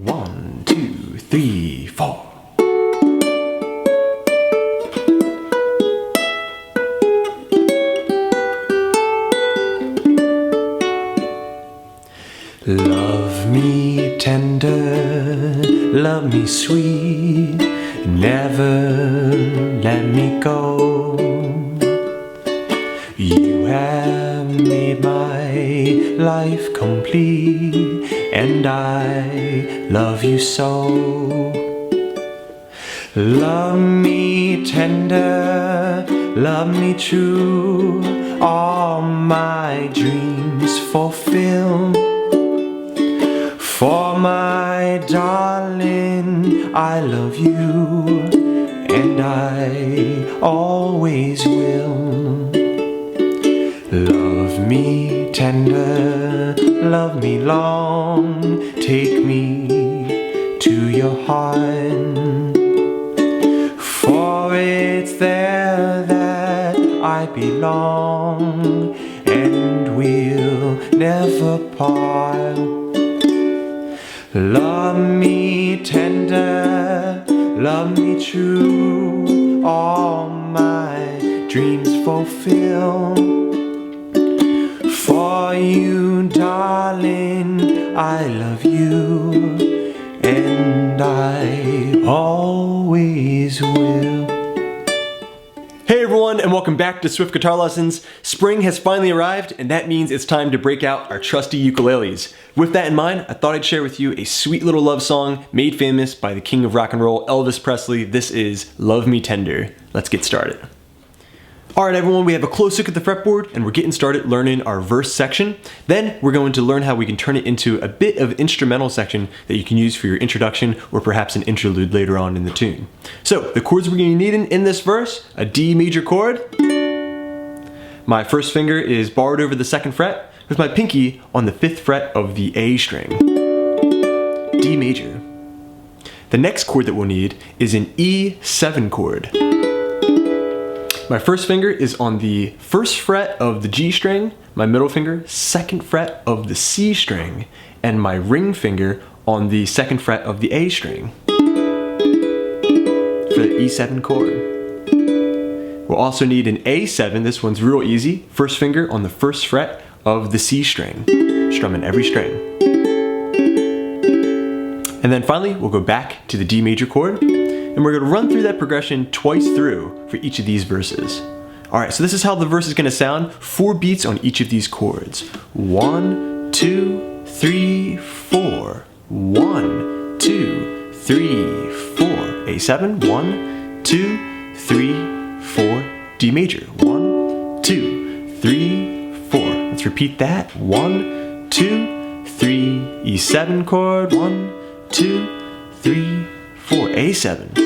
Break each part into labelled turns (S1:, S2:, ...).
S1: 1, 2, 3, 4. Love me tender, love me sweet, never let me go. You have made my life complete, and I love you so. Love me tender, love me true, all my dreams fulfill. For my darling, I love you, and I always will. Love me tender, love me long, take me to your heart. For it's there that I belong, and we'll never part. Love me tender, love me true, all my dreams fulfill. For you, darling, I love you, and I always will. Hey everyone, and welcome back to Swift Guitar Lessons. Spring has finally arrived, and that means it's time to break out our trusty ukuleles. With that in mind, I thought I'd share with you a sweet little love song made famous by the king of rock and roll, Elvis Presley. This is Love Me Tender. Let's get started. Alright everyone, we have a close look at the fretboard and we're getting started learning our verse section. Then we're going to learn how we can turn it into a bit of instrumental section that you can use for your introduction or perhaps an interlude later on in the tune. So the chords we're going to be needing in this verse: a D major chord. My first finger is barred over the 2nd fret with my pinky on the 5th fret of the A string. D major. The next chord that we'll need is an E7 chord. My first finger is on the 1st fret of the G string, my middle finger, 2nd fret of the C string, and my ring finger on the 2nd fret of the A string for the E7 chord. We'll also need an A7, this one's real easy, 1st finger on the 1st fret of the C string, strumming every string. And then finally, we'll go back to the D major chord, and we're going to run through that progression twice through for each of these verses. Alright, so this is how the verse is going to sound, 4 beats on each of these chords. 1, 2, 3, 4. 1, 2, 3, 4. A7, 1, 2, 3, 4. D major, 1, 2, 3, 4. Let's repeat that. 1, 2, 3, E7 chord. 1, 2, 3, 4, A7,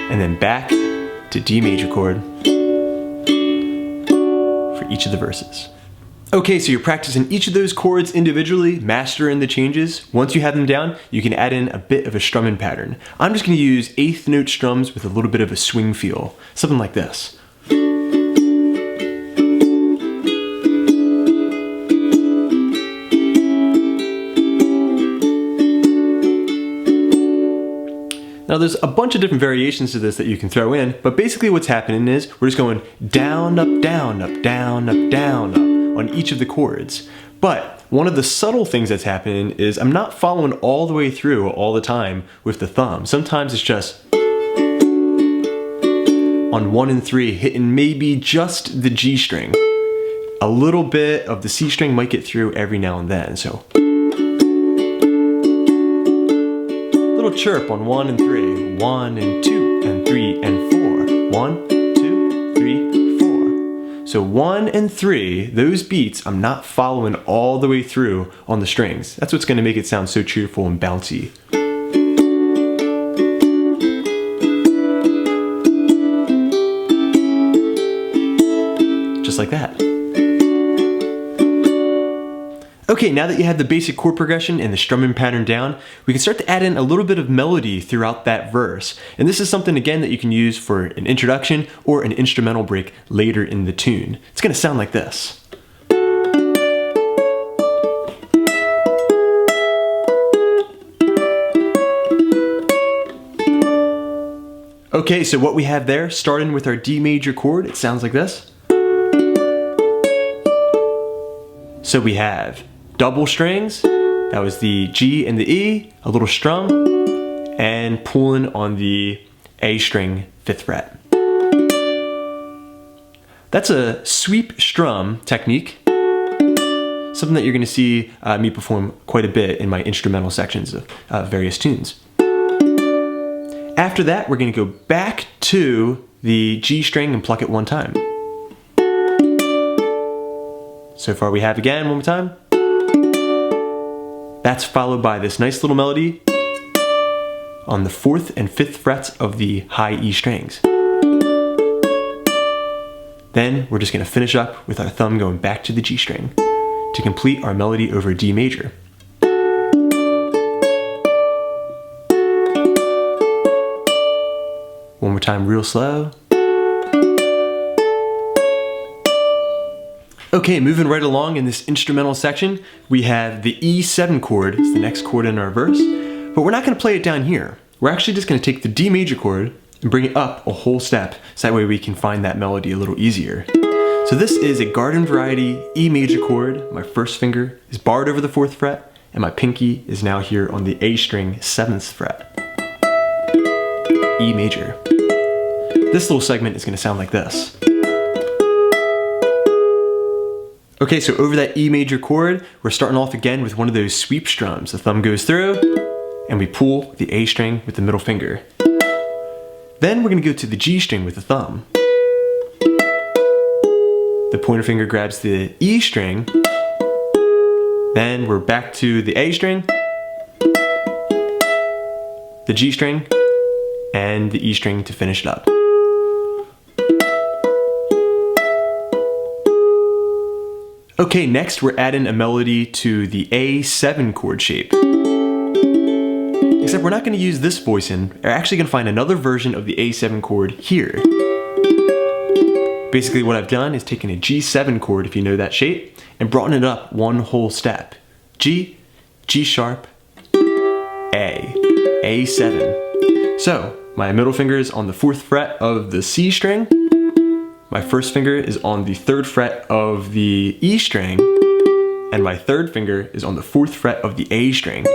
S1: and then back to D major chord for each of the verses. Okay, so you're practicing each of those chords individually, mastering the changes. Once you have them down, you can add in a bit of a strumming pattern. I'm just going to use 8th note strums with a little bit of a swing feel, something like this. Now there's a bunch of different variations to this that you can throw in, but basically what's happening is we're just going down, up, down, up, down, up, down, up on each of the chords. But one of the subtle things that's happening is I'm not following all the way through all the time with the thumb. Sometimes it's just on 1 and 3 hitting maybe just the G string. A little bit of the C string might get through every now and then, so chirp on 1 and 3, 1 and 2 and 3 and 4, 1, 2, 3, 4. So 1 and 3, those beats, I'm not following all the way through on the strings. That's what's going to make it sound so cheerful and bouncy. Just like that. Okay, now that you have the basic chord progression and the strumming pattern down, we can start to add in a little bit of melody throughout that verse. And this is something, again, that you can use for an introduction or an instrumental break later in the tune. It's going to sound like this. Okay, so what we have there, starting with our D major chord, it sounds like this. So we have double strings, that was the G and the E, a little strum, and pulling on the A string 5th fret. That's a sweep strum technique, something that you're going to see me perform quite a bit in my instrumental sections of various tunes. After that, we're going to go back to the G string and pluck it one time. So far we have again, one more time. That's followed by this nice little melody on the 4th and 5th frets of the high E strings. Then we're just going to finish up with our thumb going back to the G string to complete our melody over D major. One more time real slow. Okay, moving right along in this instrumental section, we have the E7 chord, it's the next chord in our verse, but we're not going to play it down here. We're actually just going to take the D major chord and bring it up a whole step, so that way we can find that melody a little easier. So this is a garden variety E major chord. My first finger is barred over the 4th fret, and my pinky is now here on the A string 7th fret. E major. This little segment is going to sound like this. Okay, so over that E major chord, we're starting off again with one of those sweep strums. The thumb goes through, and we pull the A string with the middle finger. Then we're going to go to the G string with the thumb. The pointer finger grabs the E string. Then we're back to the A string, the G string, and the E string to finish it up. Okay, next we're adding a melody to the A7 chord shape. Except we're not going to use this voicing, we're actually going to find another version of the A7 chord here. Basically what I've done is taken a G7 chord, if you know that shape, and brought it up one whole step. G, G sharp, A, A7. So, my middle finger is on the 4th fret of the C string. My first finger is on the 3rd fret of the E string, and my 3rd finger is on the 4th fret of the A string.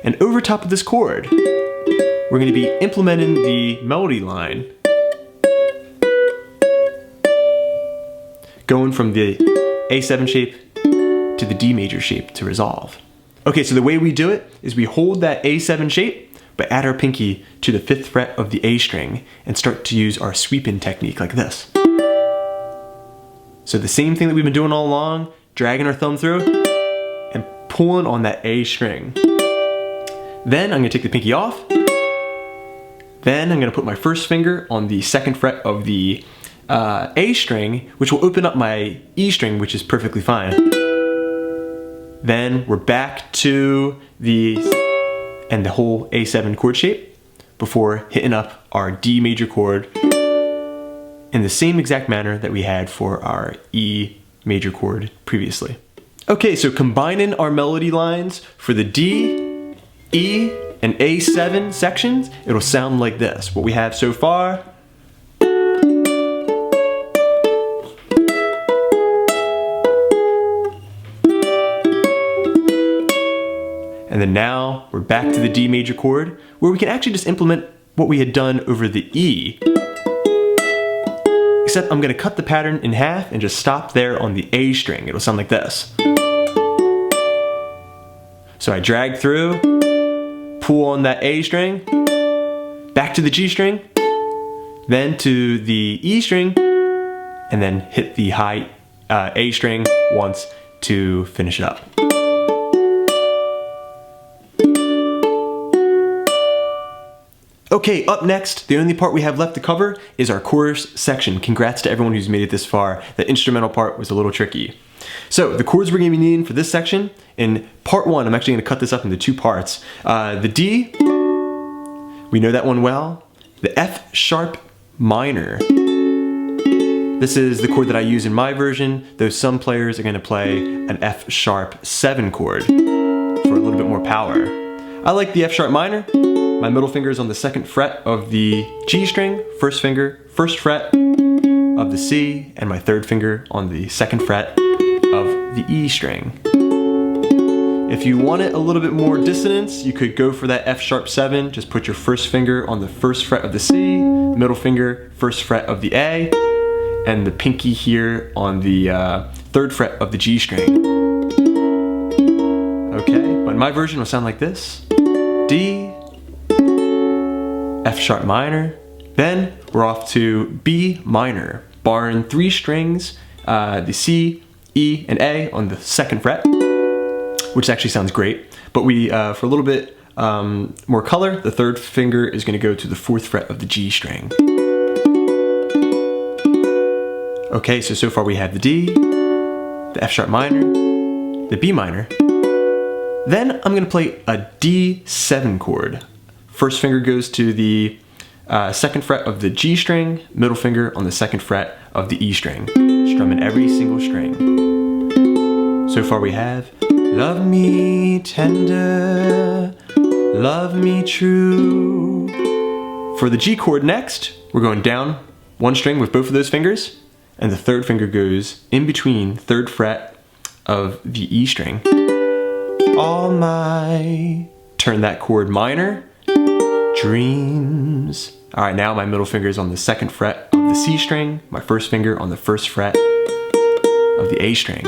S1: And over top of this chord, we're going to be implementing the melody line, going from the A7 shape to the D major shape to resolve. Okay, so the way we do it is we hold that A7 shape, but add our pinky to the 5th fret of the A string and start to use our sweeping technique like this. So the same thing that we've been doing all along, dragging our thumb through and pulling on that A string. Then I'm going to take the pinky off. Then I'm going to put my first finger on the 2nd fret of the A string, which will open up my E string, which is perfectly fine. Then we're back to the whole A7 chord shape before hitting up our D major chord in the same exact manner that we had for our E major chord previously. Okay, so combining our melody lines for the D, E, and A7 sections, it'll sound like this. What we have so far. And then now we're back to the D major chord, where we can actually just implement what we had done over the E. Except I'm going to cut the pattern in half and just stop there on the A string. It'll sound like this. So I drag through, pull on that A string, back to the G string, then to the E string, and then hit the high A string once to finish it up. Okay, up next, the only part we have left to cover is our chorus section. Congrats to everyone who's made it this far. The instrumental part was a little tricky. So the chords we're going to be needing for this section, in part 1, I'm actually going to cut this up into 2 parts. The D, we know that one well. The F sharp minor. This is the chord that I use in my version, though some players are going to play an F sharp 7 chord for a little bit more power. I like the F sharp minor. My middle finger is on the 2nd fret of the G string, first finger, 1st fret of the C, and my 3rd finger on the 2nd fret of the E string. If you wanted a little bit more dissonance, you could go for that F♯7. Just put your 1st finger on the 1st fret of the C, middle finger, 1st fret of the A, and the pinky here on the 3rd fret of the G string. Okay, but my version will sound like this. D, F# minor, then we're off to B minor, barring 3 strings, the C, E, and A on the 2nd fret, which actually sounds great, but we, for a little bit more color, the 3rd finger is going to go to the 4th fret of the G string. Okay, so far we have the D, the F# minor, the B minor. Then I'm going to play a D7 chord. 1st finger goes to the 2nd fret of the G string, middle finger on the 2nd fret of the E string, strumming every single string. So far we have love me tender, love me true. For the G chord next, we're going down 1 string with both of those fingers, and the 3rd finger goes in between 3rd fret of the E string. All my, turn that chord minor, dreams. All right, now my middle finger is on the 2nd fret of the C string, my 1st finger on the 1st fret of the A string.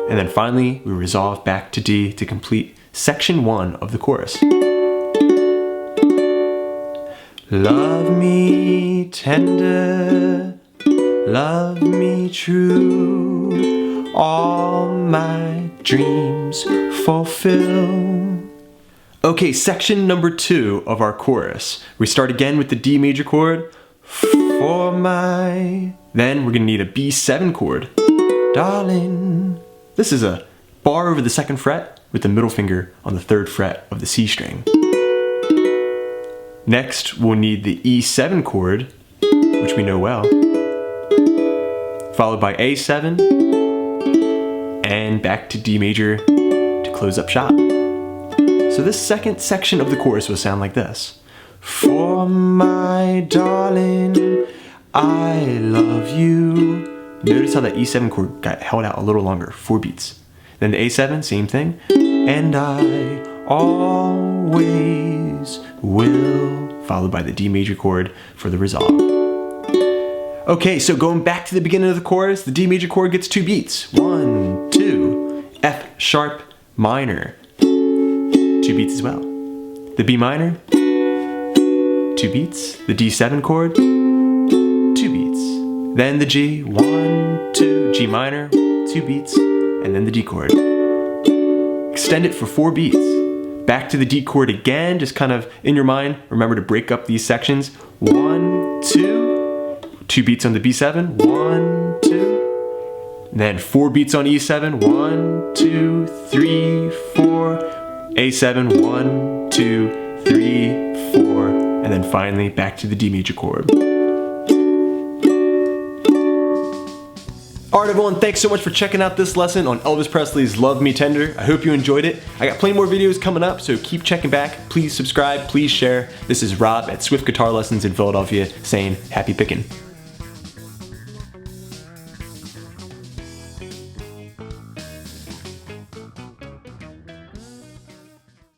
S1: And then finally, we resolve back to D to complete section 1 of the chorus. Love me tender, love me true, all my dreams fulfill. Okay, section number 2 of our chorus. We start again with the D major chord, for my, then we're gonna need a B7 chord, darling. This is a bar over the 2nd fret with the middle finger on the 3rd fret of the C string. Next, we'll need the E7 chord, which we know well, followed by A7, and back to D major to close up shop. So this second section of the chorus will sound like this. For my darling, I love you. Notice how that E7 chord got held out a little longer, 4 beats. Then the A7, same thing. And I always will, followed by the D major chord for the resolve. Okay, so going back to the beginning of the chorus, the D major chord gets 2 beats. 1, 2, F# minor, 2 beats as well. The B minor, 2 beats. The D7 chord, 2 beats. Then the G, 1, 2, G minor, 2 beats, and then the D chord. Extend it for 4 beats. Back to the D chord again, just kind of in your mind, remember to break up these sections. 1, 2, 2 beats on the B7, 1, 2, then 4 beats on E7, 1, 2, 3, 4, A7, 1, 2, 3, 4, and then finally back to the D major chord. Alright everyone, thanks so much for checking out this lesson on Elvis Presley's Love Me Tender. I hope you enjoyed it. I got plenty more videos coming up, so keep checking back. Please subscribe, please share. This is Rob at Swift Guitar Lessons in Philadelphia saying happy picking.